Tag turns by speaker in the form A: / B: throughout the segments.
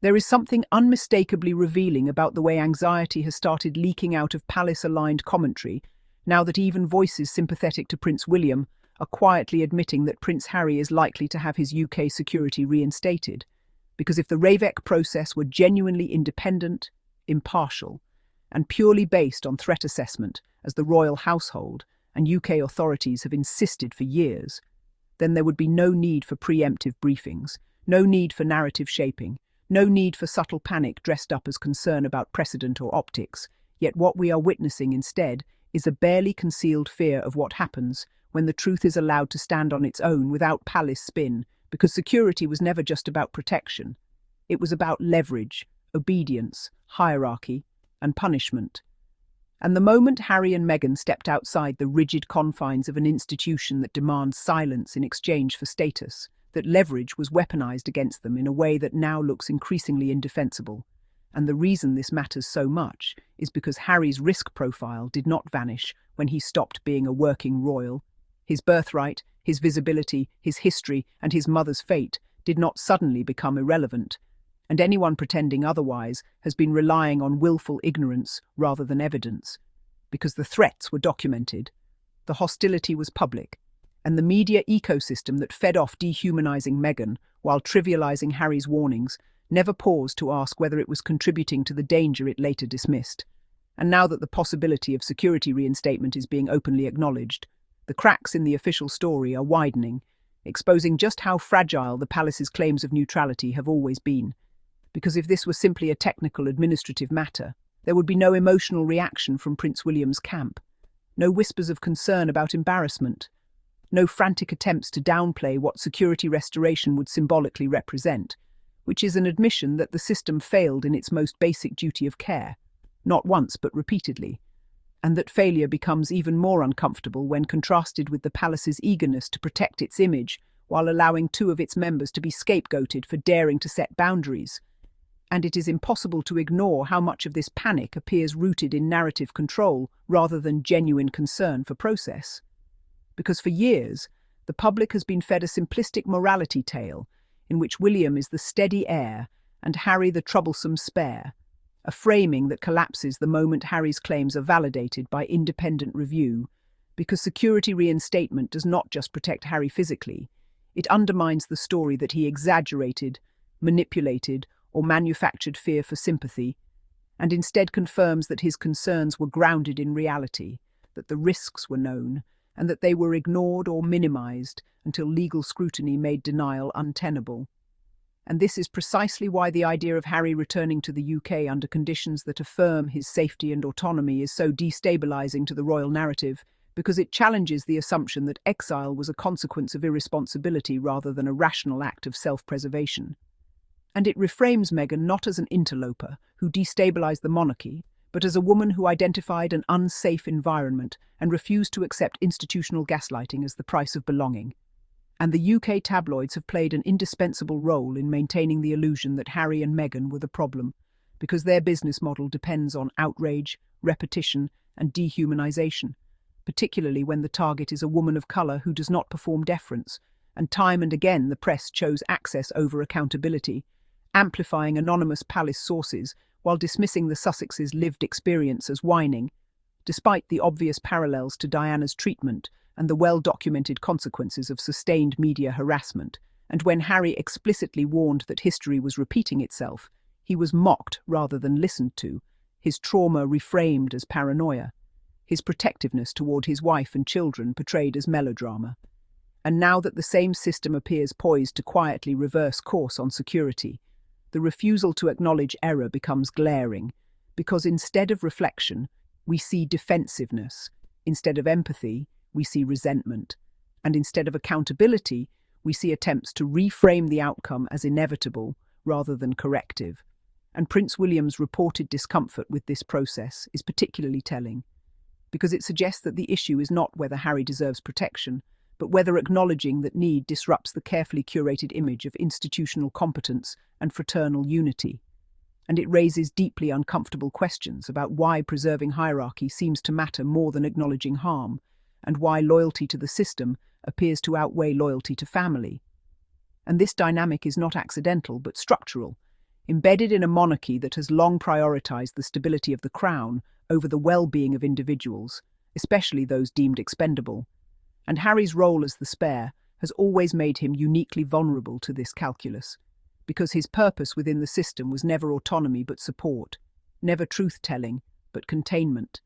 A: There is something unmistakably revealing about the way anxiety has started leaking out of palace-aligned commentary, now that even voices sympathetic to Prince William are quietly admitting that Prince Harry is likely to have his UK security reinstated. Because if the Ravec process were genuinely independent, impartial, and purely based on threat assessment, as the royal household and UK authorities have insisted for years, then there would be no need for preemptive briefings, no need for narrative shaping, no need for subtle panic dressed up as concern about precedent or optics. Yet what we are witnessing instead is a barely concealed fear of what happens when the truth is allowed to stand on its own without palace spin, because security was never just about protection. It was about leverage, obedience, hierarchy, and punishment. And the moment Harry and Meghan stepped outside the rigid confines of an institution that demands silence in exchange for status, that leverage was weaponized against them in a way that now looks increasingly indefensible. And the reason this matters so much is because Harry's risk profile did not vanish when he stopped being a working royal. His birthright, his visibility, his history, and his mother's fate did not suddenly become irrelevant. And anyone pretending otherwise has been relying on willful ignorance rather than evidence. Because the threats were documented, the hostility was public, and the media ecosystem that fed off dehumanizing Meghan while trivializing Harry's warnings never paused to ask whether it was contributing to the danger it later dismissed. And now that the possibility of security reinstatement is being openly acknowledged, the cracks in the official story are widening, exposing just how fragile the palace's claims of neutrality have always been. Because if this were simply a technical administrative matter, there would be no emotional reaction from Prince William's camp, no whispers of concern about embarrassment, no frantic attempts to downplay what security restoration would symbolically represent, which is an admission that the system failed in its most basic duty of care, not once but repeatedly, and that failure becomes even more uncomfortable when contrasted with the palace's eagerness to protect its image while allowing two of its members to be scapegoated for daring to set boundaries. And it is impossible to ignore how much of this panic appears rooted in narrative control rather than genuine concern for process. Because for years, the public has been fed a simplistic morality tale in which William is the steady heir and Harry the troublesome spare, a framing that collapses the moment Harry's claims are validated by independent review, because security reinstatement does not just protect Harry physically, it undermines the story that he exaggerated, manipulated, or manufactured fear for sympathy, and instead confirms that his concerns were grounded in reality, that the risks were known, and that they were ignored or minimized until legal scrutiny made denial untenable. And this is precisely why the idea of Harry returning to the UK under conditions that affirm his safety and autonomy is so destabilizing to the royal narrative, because it challenges the assumption that exile was a consequence of irresponsibility rather than a rational act of self-preservation. And it reframes Meghan not as an interloper who destabilized the monarchy, but as a woman who identified an unsafe environment and refused to accept institutional gaslighting as the price of belonging. And the UK tabloids have played an indispensable role in maintaining the illusion that Harry and Meghan were the problem, because their business model depends on outrage, repetition, and dehumanization, particularly when the target is a woman of colour who does not perform deference, and time and again the press chose access over accountability, amplifying anonymous palace sources while dismissing the Sussexes' lived experience as whining, despite the obvious parallels to Diana's treatment and the well-documented consequences of sustained media harassment. And when Harry explicitly warned that history was repeating itself, he was mocked rather than listened to, his trauma reframed as paranoia, his protectiveness toward his wife and children portrayed as melodrama. And now that the same system appears poised to quietly reverse course on security, the refusal to acknowledge error becomes glaring, because instead of reflection, we see defensiveness, instead of empathy, we see resentment, and instead of accountability, we see attempts to reframe the outcome as inevitable rather than corrective. And Prince William's reported discomfort with this process is particularly telling, because it suggests that the issue is not whether Harry deserves protection, but whether acknowledging that need disrupts the carefully curated image of institutional competence and fraternal unity. And it raises deeply uncomfortable questions about why preserving hierarchy seems to matter more than acknowledging harm, and why loyalty to the system appears to outweigh loyalty to family. And this dynamic is not accidental but structural. embedded in a monarchy that has long prioritized the stability of the crown over the well-being of individuals, especially those deemed expendable. And Harry's role as the spare has always made him uniquely vulnerable to this calculus, because his purpose within the system was never autonomy but support, never truth-telling but containment.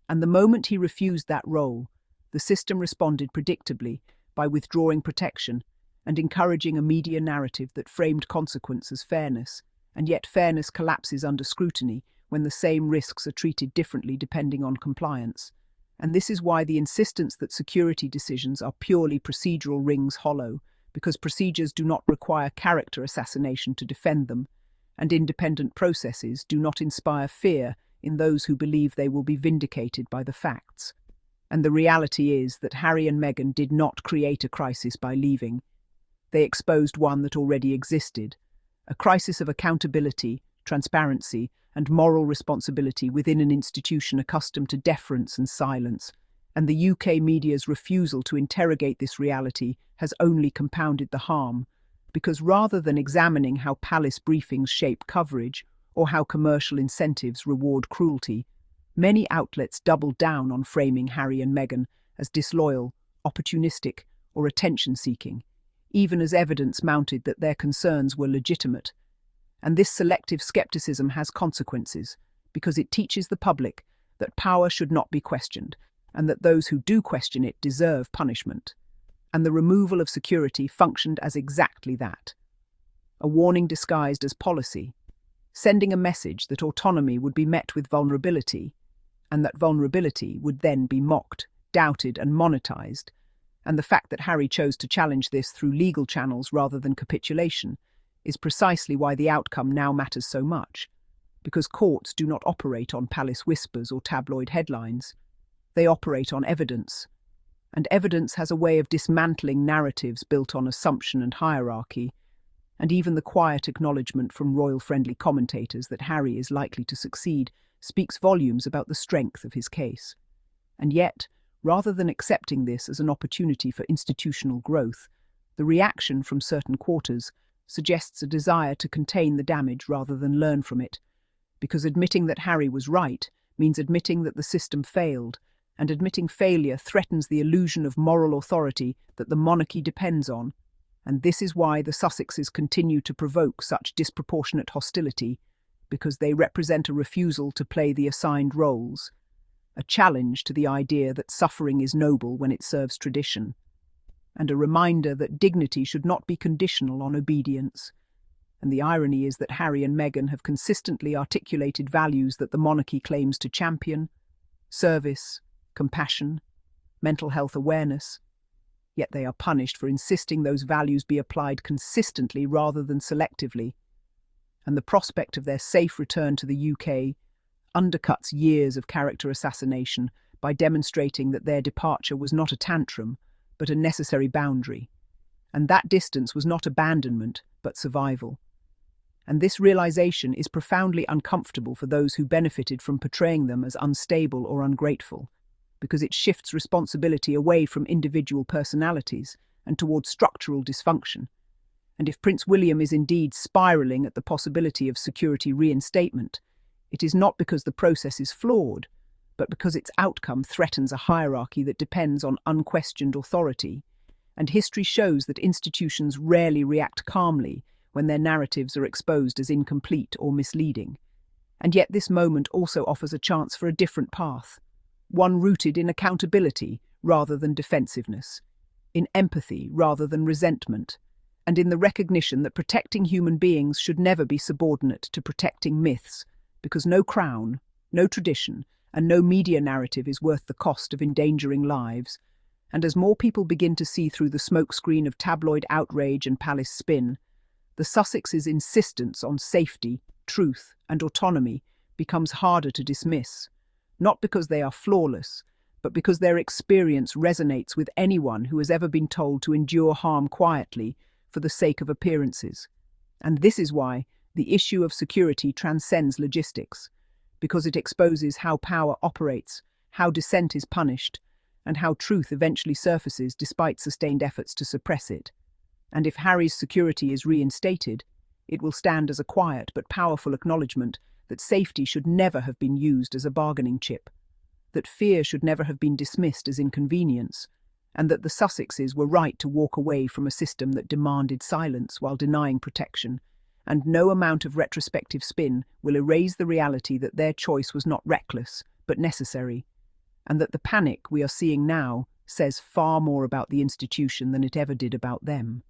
A: And the moment he refused that role, the system responded predictably by withdrawing protection and encouraging a media narrative that framed consequence as fairness, and yet fairness collapses under scrutiny when the same risks are treated differently depending on compliance. And this is why the insistence that security decisions are purely procedural rings hollow, because procedures do not require character assassination to defend them, and independent processes do not inspire fear in those who believe they will be vindicated by the facts. And the reality is that Harry and Meghan did not create a crisis by leaving. They exposed one that already existed, a crisis of accountability, transparency, and moral responsibility within an institution accustomed to deference and silence. And the UK media's refusal to interrogate this reality has only compounded the harm, because rather than examining how palace briefings shape coverage or how commercial incentives reward cruelty, many outlets doubled down on framing Harry and Meghan as disloyal, opportunistic, or attention-seeking, even as evidence mounted that their concerns were legitimate. And this selective skepticism has consequences, because it teaches the public that power should not be questioned, and that those who do question it deserve punishment. And the removal of security functioned as exactly that. A warning disguised as policy, sending a message that autonomy would be met with vulnerability, and that vulnerability would then be mocked, doubted, and monetized. And the fact that Harry chose to challenge this through legal channels rather than capitulation is precisely why the outcome now matters so much, because courts do not operate on palace whispers or tabloid headlines. They operate on evidence, and evidence has a way of dismantling narratives built on assumption and hierarchy, and even the quiet acknowledgement from royal-friendly commentators that Harry is likely to succeed speaks volumes about the strength of his case. And yet, rather than accepting this as an opportunity for institutional growth, the reaction from certain quarters suggests a desire to contain the damage rather than learn from it, because admitting that Harry was right means admitting that the system failed, and admitting failure threatens the illusion of moral authority that the monarchy depends on. And this is why the Sussexes continue to provoke such disproportionate hostility, because they represent a refusal to play the assigned roles, a challenge to the idea that suffering is noble when it serves tradition, and a reminder that dignity should not be conditional on obedience. And the irony is that Harry and Meghan have consistently articulated values that the monarchy claims to champion: service, compassion, mental health awareness. Yet they are punished for insisting those values be applied consistently rather than selectively. And the prospect of their safe return to the UK undercuts years of character assassination by demonstrating that their departure was not a tantrum, but a necessary boundary. And that distance was not abandonment, but survival. And this realization is profoundly uncomfortable for those who benefited from portraying them as unstable or ungrateful, because it shifts responsibility away from individual personalities and towards structural dysfunction. And if Prince William is indeed spiraling at the possibility of security reinstatement, it is not because the process is flawed, but because its outcome threatens a hierarchy that depends on unquestioned authority. And history shows that institutions rarely react calmly when their narratives are exposed as incomplete or misleading. And yet this moment also offers a chance for a different path, one rooted in accountability rather than defensiveness, in empathy rather than resentment, and in the recognition that protecting human beings should never be subordinate to protecting myths, because no crown, no tradition, and no media narrative is worth the cost of endangering lives. And as more people begin to see through the smokescreen of tabloid outrage and palace spin, the Sussexes' insistence on safety, truth, and autonomy becomes harder to dismiss, not because they are flawless, but because their experience resonates with anyone who has ever been told to endure harm quietly for the sake of appearances. And this is why the issue of security transcends logistics, because it exposes how power operates, how dissent is punished, and how truth eventually surfaces despite sustained efforts to suppress it. And if Harry's security is reinstated, It will stand as a quiet but powerful acknowledgement that safety should never have been used as a bargaining chip, that fear should never have been dismissed as inconvenience, and that the Sussexes were right to walk away from a system that demanded silence while denying protection, and no amount of retrospective spin will erase the reality that their choice was not reckless, but necessary, and that the panic we are seeing now says far more about the institution than it ever did about them.